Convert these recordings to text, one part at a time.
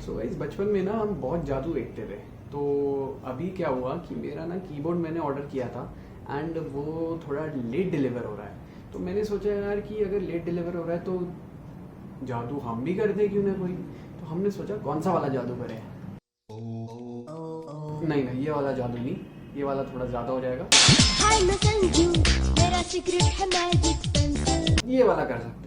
So guys बचपन में ना हम बहुत जादू देखते थे। तो अभी क्या हुआ कि मेरा ना कीबोर्ड मैंने ऑर्डर किया था एंड वो थोड़ा लेट डिलीवर हो रहा है। तो मैंने सोचा यार कि अगर लेट डिलीवर हो रहा है तो जादू हम भी कर दें क्यों ना कोई। तो हमने सोचा कौन सा वाला जादू करें। नहीं नहीं, ये वाला जादू नहीं, ये वाला थोड़ा ज़्यादा हो जाएगा। हाय मैं संजू, मेरा सीक्रेट है मैजिक पेंसिल। ये वाला कर सकते हैं।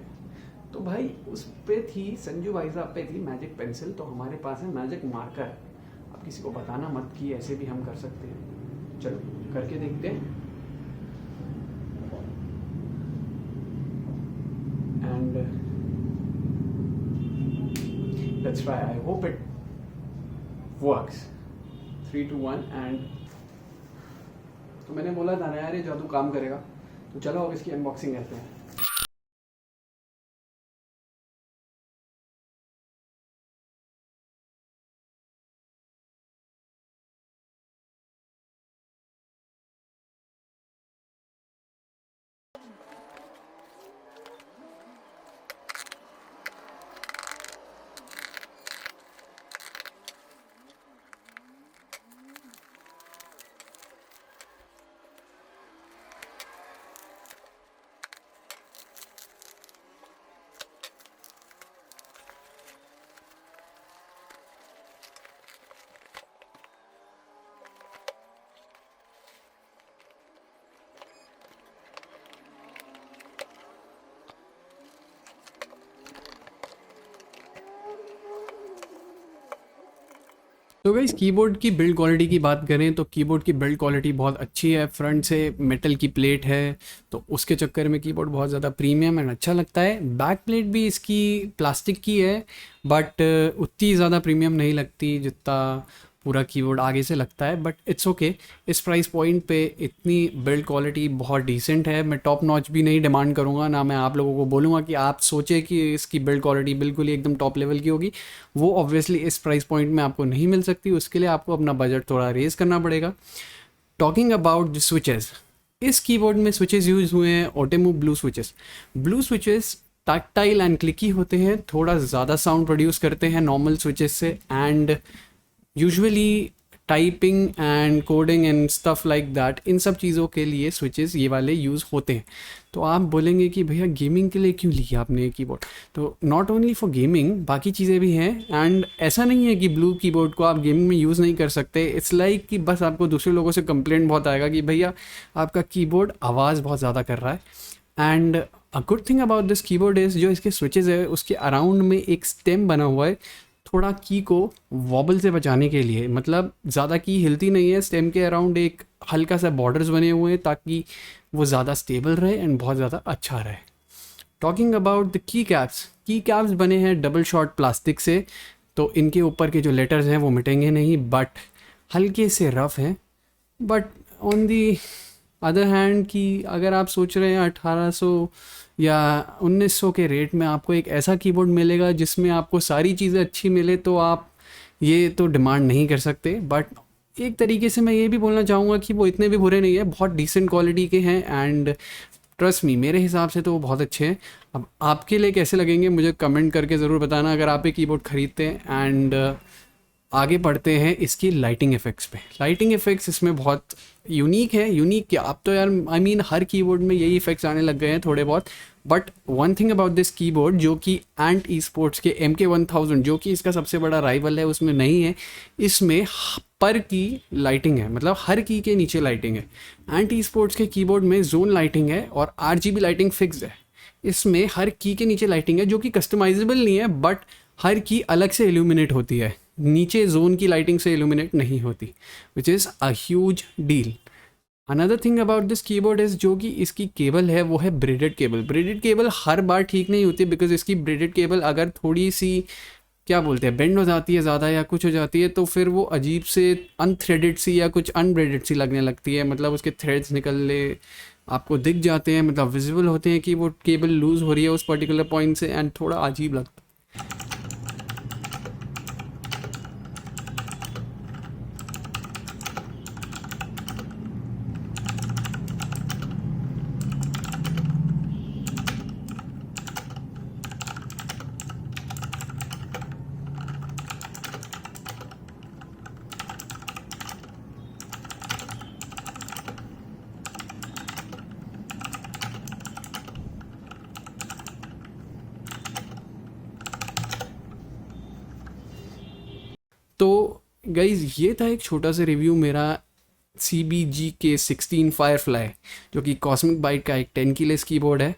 तो भाई उस पे थी, संजू भाई साहब पे थी मैजिक पेंसिल। तो हमारे पास है मैजिक मार्कर। अब किसी को बताना मत कि ऐसे भी हम कर सकते हैं। चलो करके देखते हैं। And let's try, I hope it works. 3 2 1 and तो मैंने बोला था ना यार ये जादू काम करेगा। तो चलो अब इसकी अनबॉक्सिंग करते हैं। तो गाइस कीबोर्ड की बिल्ड क्वालिटी की बात करें तो कीबोर्ड की बिल्ड क्वालिटी बहुत अच्छी है। फ्रंट से मेटल की प्लेट है तो उसके चक्कर में कीबोर्ड बहुत ज़्यादा प्रीमियम एंड अच्छा लगता है। बैक प्लेट भी इसकी प्लास्टिक की है बट उतनी ज़्यादा प्रीमियम नहीं लगती जितना पूरा कीबोर्ड आगे से लगता है। बट इट्स ओके, इस प्राइस पॉइंट पे इतनी बिल्ड क्वालिटी बहुत डिसेंट है। मैं टॉप नॉच भी नहीं डिमांड करूँगा, ना मैं आप लोगों को बोलूँगा कि आप सोचें कि इसकी बिल्ड क्वालिटी बिल्कुल ही एकदम टॉप लेवल की होगी। वो ऑब्वियसली इस प्राइस पॉइंट में आपको नहीं मिल सकती, उसके लिए आपको अपना बजट थोड़ा रेज करना पड़ेगा। टॉकिंग अबाउट द स्विचेस, इस कीबोर्ड में स्विचेस यूज हुए हैं ओटेमू blue switches. Blue switches tactile and clicky होते हैं, थोड़ा ज़्यादा साउंड प्रोड्यूस करते हैं नॉर्मल स्विचेस से and usually typing and coding and stuff like that, इन सब चीज़ों के लिए स्विचेस ये वाले यूज़ होते हैं। तो आप बोलेंगे कि भैया गेमिंग के लिए क्यों लिया आपने ये कीबोर्ड। तो नॉट ओनली फॉर गेमिंग, बाकी चीज़ें भी हैं। एंड ऐसा नहीं है कि ब्लू कीबोर्ड को आप गेमिंग में यूज़ नहीं कर सकते। इट्स लाइक कि बस आपको दूसरे लोगों से कंप्लेंट बहुत आएगा कि भैया आपका कीबोर्ड आवाज़ बहुत ज़्यादा कर रहा है। And a good thing about this keyboard is जो इसके स्विचेस है उसके अराउंड में एक स्टेम बना हुआ है, थोड़ा की को वॉबल से बचाने के लिए। मतलब ज़्यादा की हिलती नहीं है, स्टेम के अराउंड एक हल्का सा बॉर्डर्स बने हुए हैं ताकि वो ज़्यादा स्टेबल रहे एंड बहुत ज़्यादा अच्छा रहे। Talking about the key caps बने हैं डबल शॉर्ट प्लास्टिक से। तो इनके ऊपर के जो लेटर्स हैं वो मिटेंगे नहीं बट हल्के से रफ हैं। But on the other hand कि अगर आप सोच रहे हैं 1800 या 1900 के रेट में आपको एक ऐसा कीबोर्ड मिलेगा जिसमें आपको सारी चीज़ें अच्छी मिले, तो आप ये तो डिमांड नहीं कर सकते। बट एक तरीके से मैं ये भी बोलना चाहूँगा कि वो इतने भी बुरे नहीं है, बहुत डिसेंट क्वालिटी के हैं एंड ट्रस्ट मी मेरे हिसाब से तो वो बहुत अच्छे हैं। अब आपके लिए कैसे लगेंगे मुझे कमेंट करके ज़रूर बताना अगर आप ये कीबोर्ड ख़रीदते हैं। एंड आगे बढ़ते हैं इसकी लाइटिंग इफ़ेक्ट्स पे। लाइटिंग इफ़ेक्ट्स इसमें बहुत यूनिक है। यूनिक क्या, अब तो यार आई मीन हर कीबोर्ड में यही इफ़ेक्ट्स आने लग गए हैं थोड़े बहुत। But one thing about this keyboard जो कि एंट ई स्पोर्ट्स के MK1000 जो कि इसका सबसे बड़ा राइवल है उसमें नहीं है, इसमें पर की लाइटिंग है, मतलब हर की के नीचे लाइटिंग है। एंट ई स्पोर्ट्स के कीबोर्ड में जोन लाइटिंग है और RGB लाइटिंग फिक्स है। इसमें हर की के नीचे लाइटिंग है जो कि कस्टमाइजेबल नहीं है बट हर की अलग से इल्यूमिनेट होती है, नीचे जोन की लाइटिंग से इल्यूमिनेट नहीं होती, which is a huge deal. Another thing about this keyboard is जो कि इसकी केबल है वो है ब्रेडेड केबल। ब्रेडेड केबल हर बार ठीक नहीं होती बिकॉज इसकी ब्रेडेड केबल अगर थोड़ी सी क्या बोलते हैं बेंड हो जाती है ज़्यादा या कुछ हो जाती है तो फिर वो अजीब से अनथ्रेडेड सी या कुछ अनब्रेडेड सी लगने लगती है। मतलब उसके थ्रेड्स निकलने आपको दिख जाते हैं, मतलब विजिबल होते हैं कि वो केबल लूज़ हो रही है उस पर्टिकुलर पॉइंट से एंड थोड़ा अजीब लगता है। तो गाइज ये था एक छोटा सा रिव्यू मेरा CBG के 16 फायरफ्लाई, जो कि कॉस्मिक बाइट का एक 10 कीलेस कीबोर्ड है।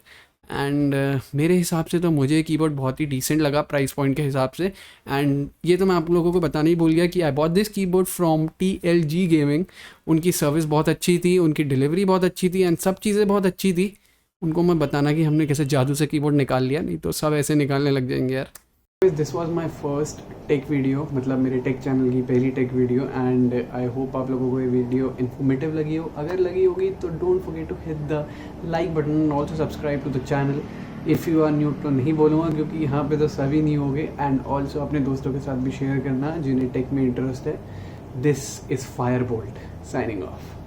एंड मेरे हिसाब से तो मुझे कीबोर्ड बहुत ही डिसेंट लगा प्राइस पॉइंट के हिसाब से। एंड ये तो मैं आप लोगों को बताना ही भूल गया कि I bought this keyboard from TLG gaming. उनकी सर्विस बहुत अच्छी थी, उनकी डिलीवरी बहुत अच्छी थी, एंड सब चीज़ें बहुत अच्छी थी। उनको मैं बताना कि हमने कैसे जादू से कीबोर्ड निकाल लिया, नहीं तो सब ऐसे निकालने लग जाएंगे यार। This was my first take video, मतलब मेरे टेक चैनल की पहली take video. And I hope आप लोगों को ये वीडियो इन्फॉर्मेटिव लगी हो। अगर लगी होगी तो don't forget to hit the like button and also subscribe to the channel. If you are new तो नहीं बोलूँगा क्योंकि यहाँ पे तो सभी नहीं होंगे। एंड ऑल्सो अपने दोस्तों के साथ भी शेयर करना जिन्हें टेक में इंटरेस्ट है। This is Fireboltt signing off.